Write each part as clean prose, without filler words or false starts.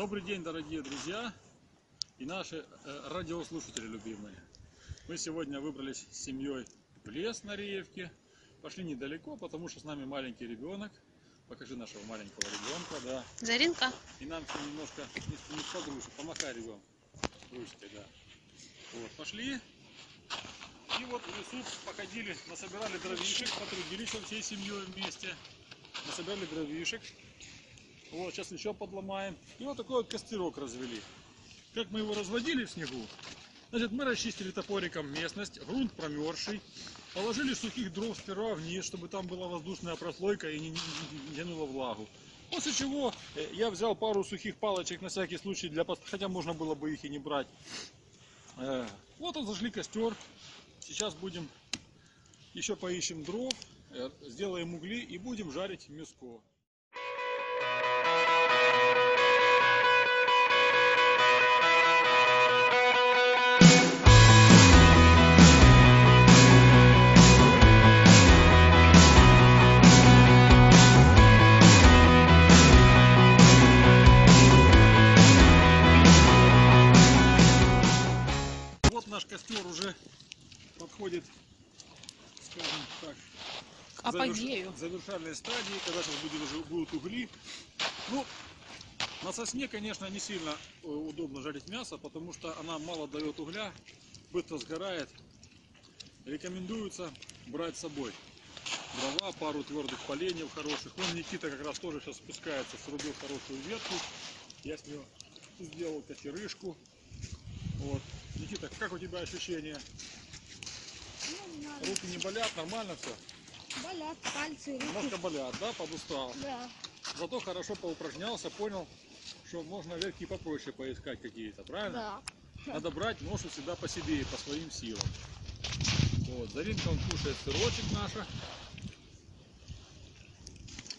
Добрый день, дорогие друзья и наши радиослушатели любимые. Мы сегодня выбрались с семьей в лес на Реевке. Пошли недалеко, потому что с нами маленький ребенок. Покажи нашего маленького ребенка, да. Заринка. И нам немножко не подружек. Помахай ребенку ручкой, да. Вот, пошли. И вот в лесу походили, насобирали дровишек, потрудились всей семьей вместе. Насобирали дровишек. Вот, сейчас еще подломаем. И вот такой вот костерок развели. Как мы его разводили в снегу? Значит, мы расчистили топориком местность, грунт промерзший. Положили сухих дров сперва вниз, чтобы там была воздушная прослойка и не тянуло влагу. После чего я взял пару сухих палочек на всякий случай, хотя можно было бы их и не брать. Вот он, зажгли костер. Сейчас будем, еще поищем дров, сделаем угли и будем жарить мяско. Наш костер уже подходит, скажем так, к апогею. Завершальной стадии, когда сейчас будут угли. Ну, на сосне, конечно, не сильно удобно жарить мясо, потому что она мало дает угля, быстро сгорает. Рекомендуется брать с собой дрова, пару твердых поленьев хороших. Вон Никита как раз тоже сейчас спускается, срубил хорошую ветку. Я с нее сделал кочерышку. Вот. Никита, как у тебя ощущения? Ну, руки не болят, нормально все? Болят пальцы, руки. Немножко болят, да, подустал? Да. Зато хорошо поупражнялся, понял, что можно ветки попроще поискать какие-то, правильно? Да. Надо брать ношу всегда по себе и по своим силам. Вот, Заринка, он кушает сырочек наша.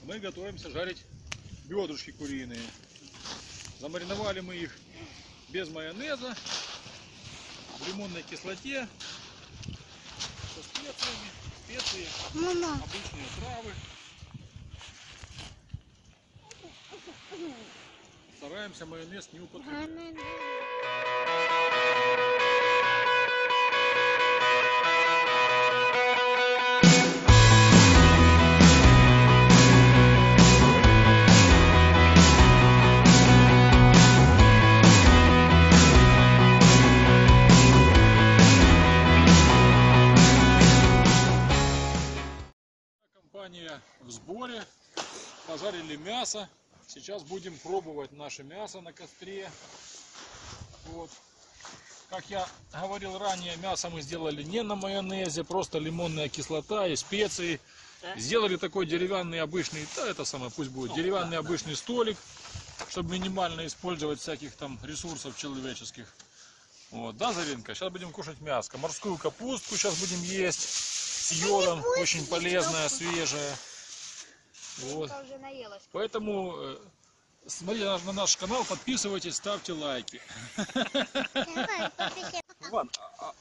Мы готовимся жарить бедрышки куриные. Замариновали мы их без майонеза, в лимонной кислоте, со специями, специи, обычные травы. Стараемся майонез не употреблять. Компания в сборе, пожарили мясо, сейчас будем пробовать наше мясо на костре. Вот. Как я говорил ранее, мясо мы сделали не на майонезе, просто лимонная кислота и специи. Сделали такой деревянный обычный, да это самое, пусть будет, деревянный обычный столик, чтобы минимально использовать всяких там ресурсов человеческих. Вот, да, Заринка, сейчас будем кушать мяско. Морскую капустку сейчас будем есть. С йодом, очень полезная, свежая. Вот. Поэтому смотрите на наш канал, подписывайтесь, ставьте лайки. Иван,